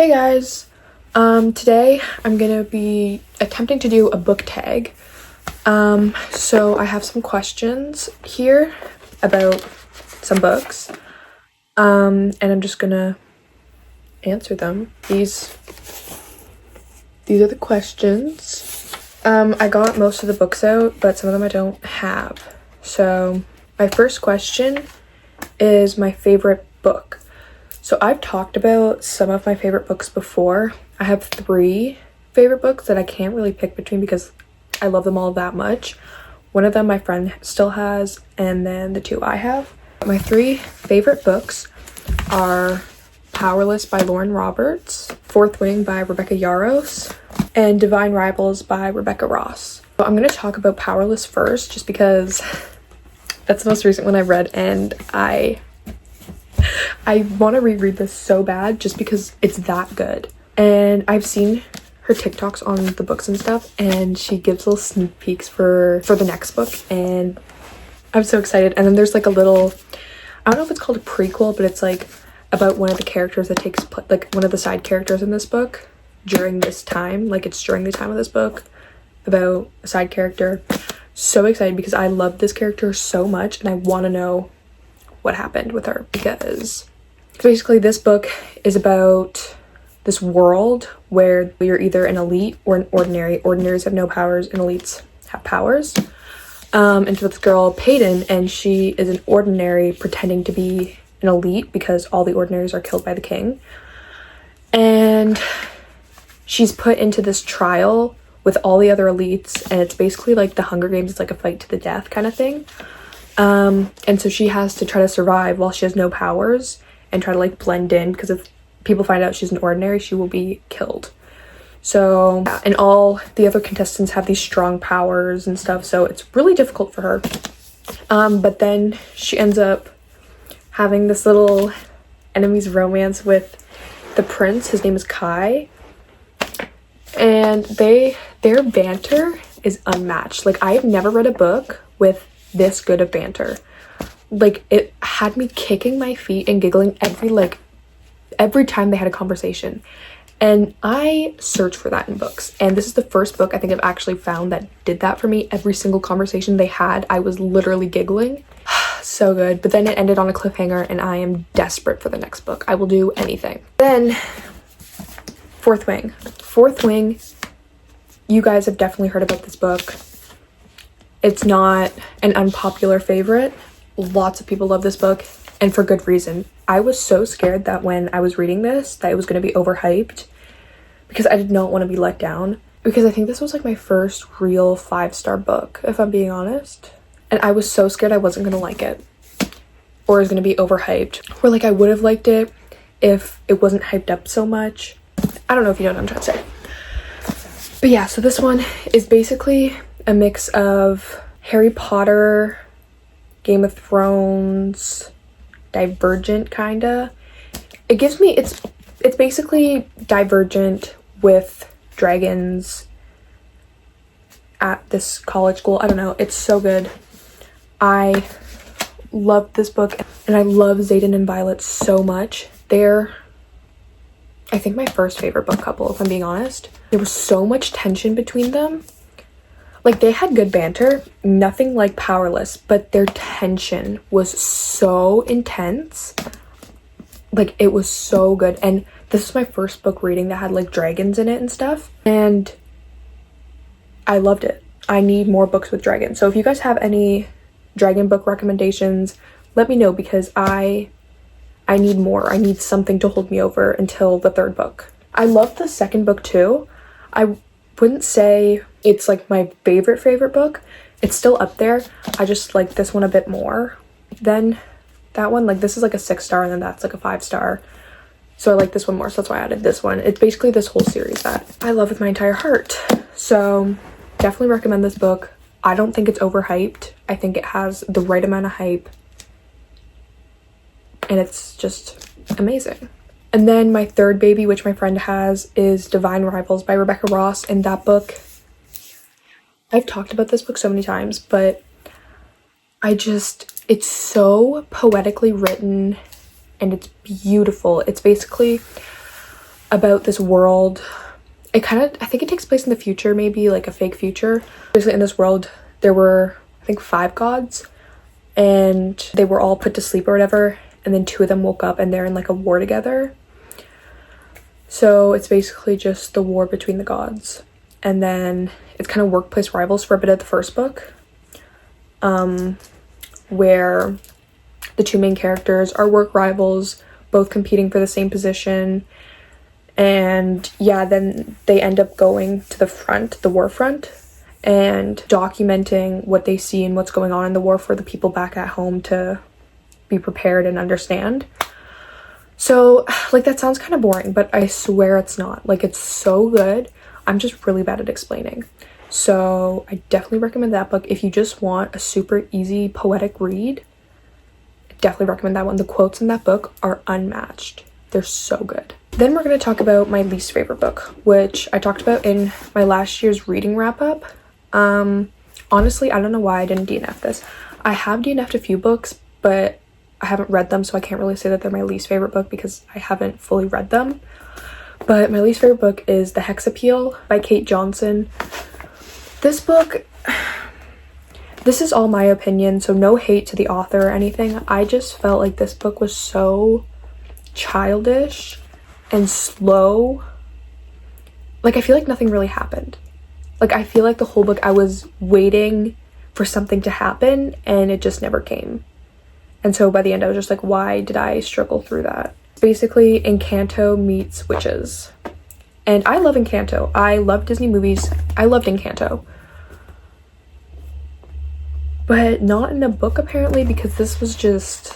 Hey guys, today I'm gonna be attempting to do a book tag. So I have some questions here about some books, and I'm just gonna answer them. These are the questions. I got most of the books out, but some of them I don't have. So my first question is my favorite book. So I've talked about some of my favorite books before. I have 3 favorite books that I can't really pick between because I love them all that much. One of them my friend still has, and then the 2 I have. My 3 favorite books are Powerless by Lauren Roberts, Fourth Wing by Rebecca Yarros, and Divine Rivals by Rebecca Ross. So I'm going to talk about Powerless first just because that's the most recent one I've read, and I want to reread this so bad just because it's that good. And I've seen her TikToks on the books and stuff, and she gives little sneak peeks for the next book, and I'm so excited. And then there's like a little, I don't know if it's called a prequel, but it's like about one of the characters that takes like one of the side characters in this book during this time, like it's during the time of this book, about a side character. So excited because I love this character so much, and I want to know what happened with her, because basically this book is about this world where you're either an elite or an ordinary. Ordinaries have no powers and elites have powers. And so this girl Peyton, and she is an ordinary pretending to be an elite because all the ordinaries are killed by the king, and she's put into this trial with all the other elites, and it's basically like the Hunger Games. It's like a fight to the death kind of thing. And so she has to try to survive while she has no powers and try to like blend in, because if people find out she's an ordinary, she will be killed. So yeah, and all the other contestants have these strong powers and stuff, so it's really difficult for her. But then she ends up having this little enemies romance with the prince. His name is Kai, and their banter is unmatched. Like, I have never read a book with this good of banter. Like, it had me kicking my feet and giggling every time they had a conversation, and I search for that in books, and this is the first book I think I've actually found that did that for me. Every single conversation they had, I was literally giggling. So good. But then it ended on a cliffhanger, and I am desperate for the next book. I will do anything. Then Fourth Wing, you guys have definitely heard about this book. It's not an unpopular favorite. Lots of people love this book, and for good reason. I was so scared that when I was reading this, that it was going to be overhyped, because I did not want to be let down, because I think this was like my first real 5-star book, if I'm being honest. And I was so scared I wasn't going to like it, or it was going to be overhyped, or like I would have liked it if it wasn't hyped up so much. I don't know if you know what I'm trying to say. But yeah, so this one is basically a mix of Harry Potter, Game of Thrones, Divergent kinda. It gives me, it's basically Divergent with dragons at this college school. I don't know, it's so good. I love this book, and I love Xaden and Violet so much. They're, I think, my first favorite book couple, if I'm being honest. There was so much tension between them. Like, they had good banter, nothing like Powerless, but their tension was so intense. Like, it was so good. And this is my first book reading that had like dragons in it and stuff, and I loved it. I need more books with dragons. So if you guys have any dragon book recommendations, let me know, because I need more. I need something to hold me over until the 3rd book. I love the 2nd book too. I wouldn't say it's like my favorite book. It's still up there. I just like this one a bit more than that one. Like, this is like a 6-star, and then that's like a 5-star. So I like this one more, so that's why I added this one. It's basically this whole series that I love with my entire heart. So definitely recommend this book. I don't think it's overhyped. I think it has the right amount of hype, and it's just amazing. And then my 3rd baby, which my friend has, is Divine Rivals by Rebecca Ross. And that book, I've talked about this book so many times, but it's so poetically written, and it's beautiful. It's basically about this world. I think it takes place in the future, maybe like a fake future. Basically in this world there were, I think, 5 gods, and they were all put to sleep or whatever, and then 2 of them woke up and they're in like a war together. So it's basically just the war between the gods, and then it's kind of workplace rivals for a bit of the first book, where the 2 main characters are work rivals, both competing for the same position. And yeah, then they end up going to the front, the war front, and documenting what they see and what's going on in the war for the people back at home to be prepared and understand. So like, that sounds kind of boring, but I swear it's not. Like, it's so good. I'm just really bad at explaining. So I definitely recommend that book. If you just want a super easy poetic read, I definitely recommend that one. The quotes in that book are unmatched. They're so good. Then we're going to talk about my least favorite book, which I talked about in my last year's reading wrap up. Honestly, I don't know why I didn't DNF this. I have DNF'd a few books, but I haven't read them, so I can't really say that they're my least favorite book because I haven't fully read them. But my least favorite book is The Hex Appeal by Kate Johnson. This book, this is all my opinion, so no hate to the author or anything. I just felt like this book was so childish and slow. Like, I feel like nothing really happened. Like, I feel like the whole book I was waiting for something to happen and it just never came. And so by the end I was just like, why did I struggle through that? Basically, Encanto meets witches. And I love Encanto. I love Disney movies. I loved Encanto. But not in a book, apparently, because this was just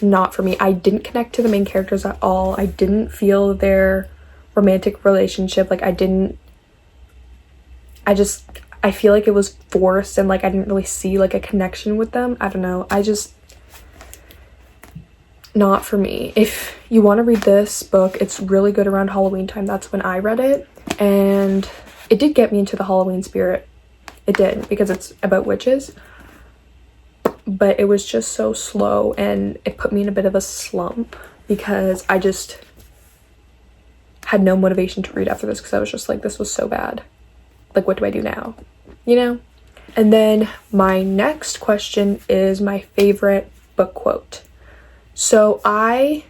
not for me. I didn't connect to the main characters at all. I didn't feel their romantic relationship. Like, I feel like it was forced, and like I didn't really see like a connection with them. I don't know. Not for me. If you want to read this book, it's really good around Halloween time. That's when I read it, and it did get me into the Halloween spirit. It did, because it's about witches, but it was just so slow and it put me in a bit of a slump because I just had no motivation to read after this, because I was just like, this was so bad. Like, what do I do now? You know? And then my next question is my favorite book quote. So I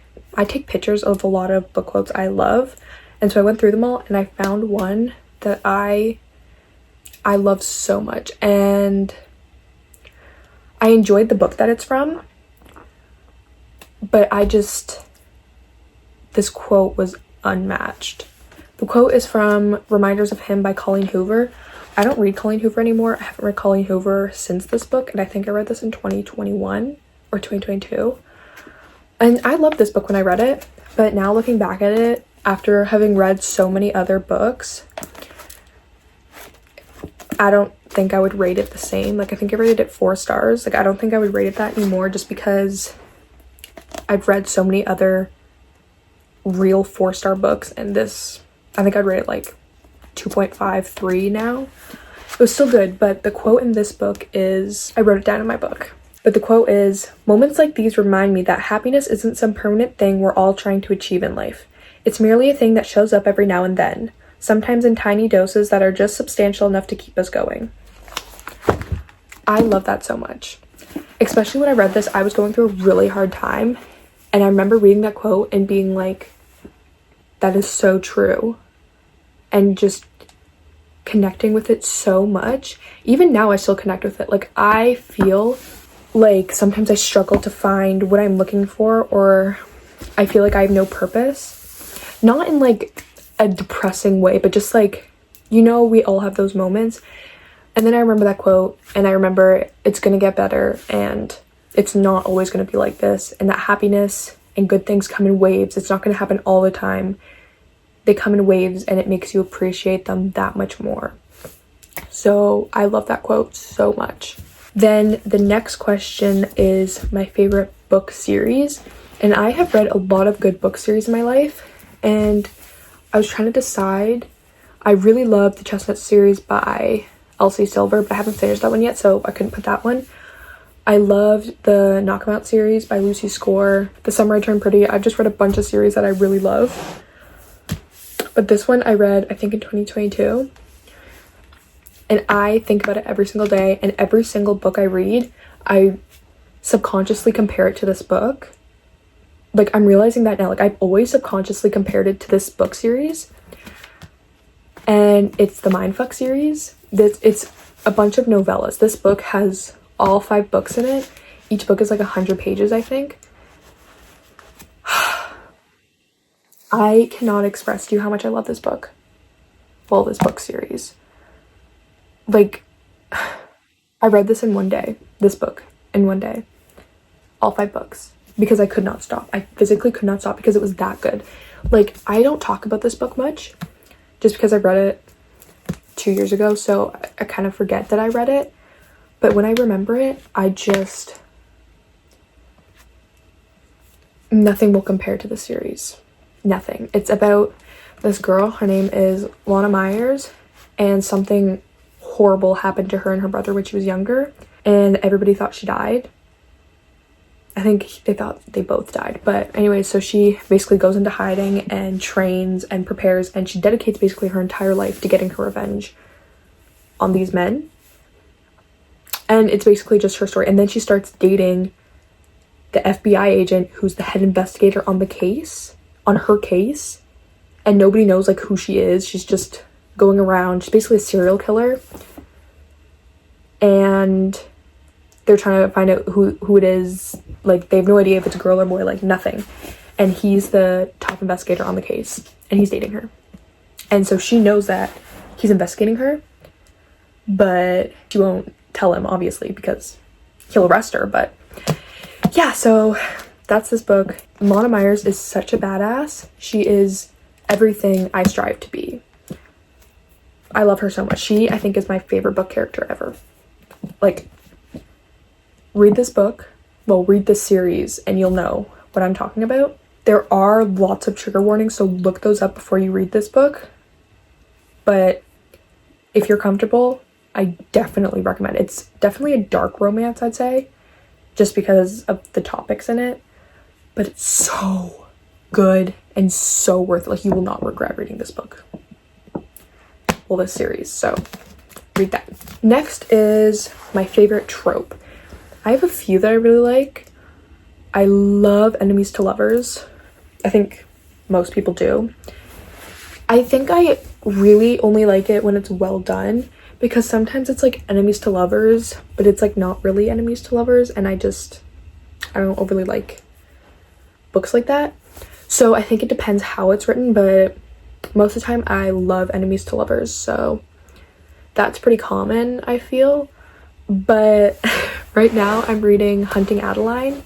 take pictures of a lot of book quotes I love, and so I went through them all and I found one that I love so much, and I enjoyed the book that it's from, but this quote was unmatched. The quote is from Reminders of Him by Colleen Hoover. I don't read Colleen Hoover anymore. I haven't read Colleen Hoover since this book, and I think I read this in 2021 or 2022. And I loved this book when I read it, but now looking back at it, after having read so many other books, I don't think I would rate it the same. Like, I think I rated it 4 stars. Like, I don't think I would rate it that anymore, just because I've read so many other real 4-star books, and this, I think I'd rate it like 2.5, 3 now. It was still good, but the quote in this book is, I wrote it down in my book, but the quote is, "Moments like these remind me that happiness isn't some permanent thing we're all trying to achieve in life. It's merely a thing that shows up every now and then, sometimes in tiny doses that are just substantial enough to keep us going." I love that so much. Especially when I read this, I was going through a really hard time, and I remember reading that quote and being like, that is so true, and just connecting with it so much. Even now I still connect with it. Like, I feel like sometimes I struggle to find what I'm looking for, or I feel like I have no purpose. Not in like a depressing way, but just like, you know, we all have those moments. And then I remember that quote, and I remember it's gonna get better, and it's not always gonna be like this, and that happiness and good things come in waves. It's not gonna happen all the time. They come in waves, and it makes you appreciate them that much more. So I love that quote so much. Then the next question is my favorite book series, and I have read a lot of good book series in my life, and I was trying to decide. I really love the Chestnut series by Elsie Silver, but I haven't finished that one yet, so I couldn't put that one. I loved the Knock 'Em Out series by Lucy Score, The Summer I Turned Pretty. I've just read a bunch of series that I really love. But this one I read, I think in 2022. And I think about it every single day, and every single book I read, I subconsciously compare it to this book. Like, I'm realizing that now. Like, I've always subconsciously compared it to this book series. And it's the Mindfuck series. It's a bunch of novellas. This book has all 5 books in it. Each book is like 100 pages, I think. I cannot express to you how much I love this book. Well, this book series. Like, I read this in one day. This book in one day. All 5 books. Because I could not stop. I physically could not stop because it was that good. Like, I don't talk about this book much. Just because I read it 2 years ago. So I kind of forget that I read it. But when I remember it, nothing will compare to the series. Nothing. It's about this girl. Her name is Lana Myers. And something horrible happened to her and her brother when she was younger. And everybody thought she died. I think they thought they both died. But anyway, so she basically goes into hiding and trains and prepares. And she dedicates basically her entire life to getting her revenge on these men. And it's basically just her story. And then she starts dating the FBI agent who's the head investigator on the case, on her case. And nobody knows like who she is. She's just going around. She's basically a serial killer. And they're trying to find out who it is. Like, they have no idea if it's a girl or boy, like nothing. And he's the top investigator on the case. And he's dating her. And so she knows that he's investigating her. But she won't tell him, obviously, because he'll arrest her. But yeah, so that's this book. Lana Myers is such a badass. She is everything I strive to be. I love her so much. She, I think, is my favorite book character ever. Like, read this book. Well, read this series and you'll know what I'm talking about. There are lots of trigger warnings, so look those up before you read this book. But if you're comfortable, I definitely recommend it. It's definitely a dark romance, I'd say, just because of the topics in it. But it's so good and so worth it. Like, you will not regret reading this book. Well, this series, so read that. Next is my favorite trope. I have a few that I really like. I love enemies to lovers. I think most people do. I think I really only like it when it's well done, because sometimes it's like enemies to lovers, but it's like not really enemies to lovers, and I don't overly like books like that. So I think it depends how it's written, but most of the time I love enemies to lovers, so that's pretty common, I feel. But right now I'm reading Hunting Adeline,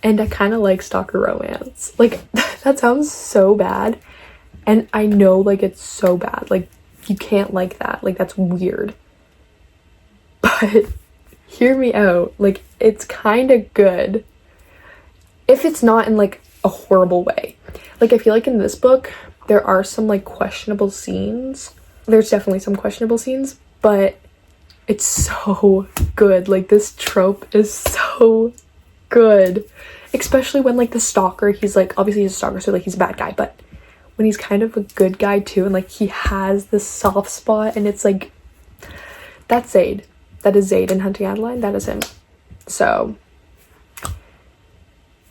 and I kind of like stalker romance. Like, that sounds so bad, and I know, like, it's so bad. Like, you can't like that. Like, that's weird. But hear me out. Like, it's kind of good if it's not in like a horrible way. Like, I feel like in this book there are some like questionable scenes. There's definitely some questionable scenes, but it's so good. Like, this trope is so good. Especially when, like, the stalker, he's, like, obviously he's a stalker, so, like, he's a bad guy, but when he's kind of a good guy, too, and, like, he has this soft spot, and it's, like, that's Zaid. That is Zaid in Hunting Adeline. That is him. So,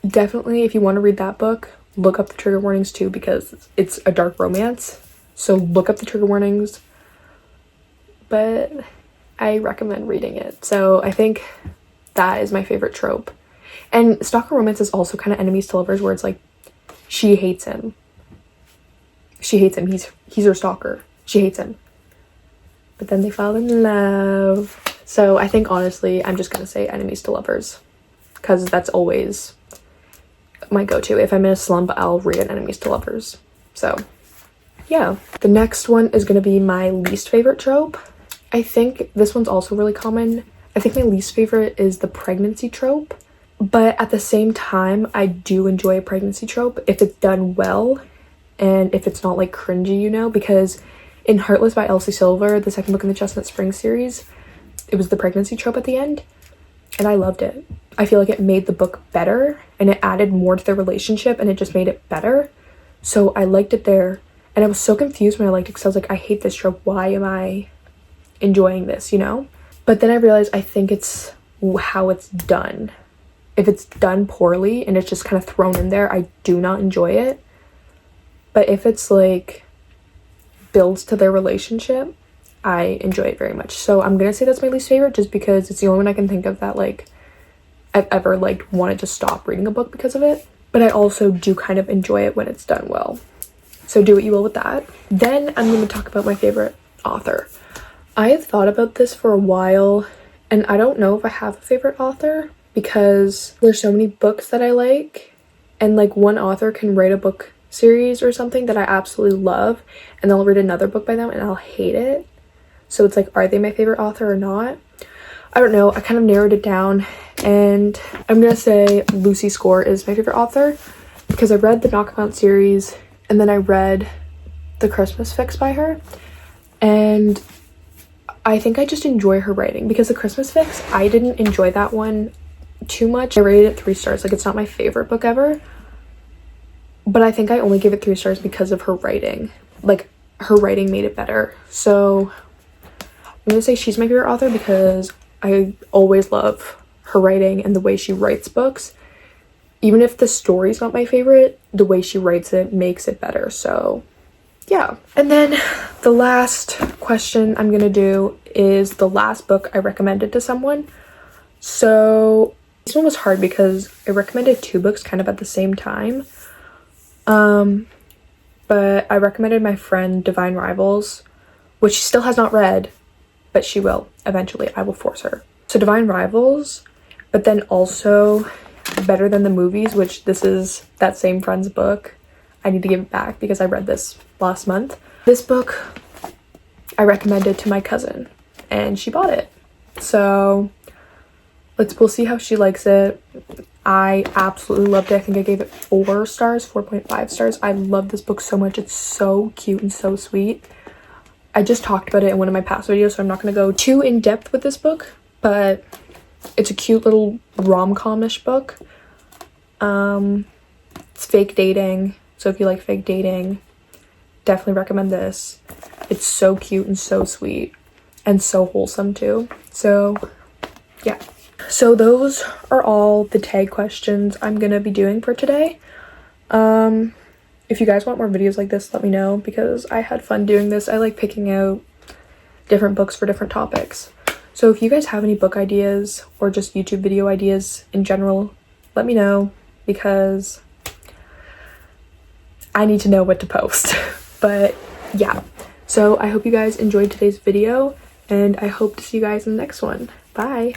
definitely, if you want to read that book, look up the trigger warnings, too, because it's a dark romance. So, look up the trigger warnings. But I recommend reading it. So I think that is my favorite trope. And stalker romance is also kind of enemies to lovers, where it's like she hates him. She hates him. He's her stalker. She hates him. But then they fall in love. So I think, honestly, I'm just gonna say enemies to lovers, because that's always my go-to. If I'm in a slump, I'll read enemies to lovers. So yeah. The next one is gonna be my least favorite trope. I think this one's also really common. I think my least favorite is the pregnancy trope. But at the same time, I do enjoy a pregnancy trope if it's done well and if it's not like cringy, you know, because in Heartless by Elsie Silver, the second book in the Chestnut Springs series, it was the pregnancy trope at the end, and I loved it. I feel like it made the book better and it added more to their relationship and it just made it better. So I liked it there, and I was so confused when I liked it because I was like, I hate this trope. Why am I enjoying this, you know? But then I realized I think it's how it's done. If it's done poorly and it's just kind of thrown in there, I do not enjoy it. But if it's like builds to their relationship, I enjoy it very much. So I'm gonna say that's my least favorite, just because it's the only one I can think of that like I've ever like wanted to stop reading a book because of it. But I also do kind of enjoy it when it's done well. So do what you will with that. Then I'm going to talk about my favorite author. I have thought about this for a while, and I don't know if I have a favorite author because there's so many books that I like, and like one author can write a book series or something that I absolutely love, and then I'll read another book by them and I'll hate it. So it's like, are they my favorite author or not? I don't know. I kind of narrowed it down, and I'm gonna say Lucy Score is my favorite author because I read the Knockabout series and then I read The Christmas Fix by her, and I think I just enjoy her writing because The Christmas Fix, I didn't enjoy that one too much. I rated it 3 stars. Like, it's not my favorite book ever, but I think I only gave it 3 stars because of her writing. Like, her writing made it better. So I'm gonna say she's my favorite author because I always love her writing and the way she writes books. Even if the story's not my favorite, the way she writes it makes it better. So yeah. And then the last question I'm gonna do is the last book I recommended to someone. So this one was hard because I recommended 2 books kind of at the same time. But I recommended my friend Divine Rivals, which she still has not read, but she will eventually. I will force her. So Divine Rivals, but then also Better Than the Movies, which this is that same friend's book. I need to give it back because I read this last month. This book I recommended to my cousin and she bought it. So we'll see how she likes it. I absolutely loved it. I think I gave it 4 stars, 4.5 stars. I love this book so much. It's so cute and so sweet. I just talked about it in one of my past videos, so I'm not going to go too in depth with this book, but it's a cute little rom-com-ish book. It's fake dating, so if you like fake dating, definitely recommend this. It's so cute and so sweet and so wholesome too. So yeah. So those are all the tag questions I'm gonna be doing for today. If you guys want more videos like this, let me know because I had fun doing this. I like picking out different books for different topics. So if you guys have any book ideas or just YouTube video ideas in general, let me know because I need to know what to post. But yeah, so I hope you guys enjoyed today's video and I hope to see you guys in the next one. Bye.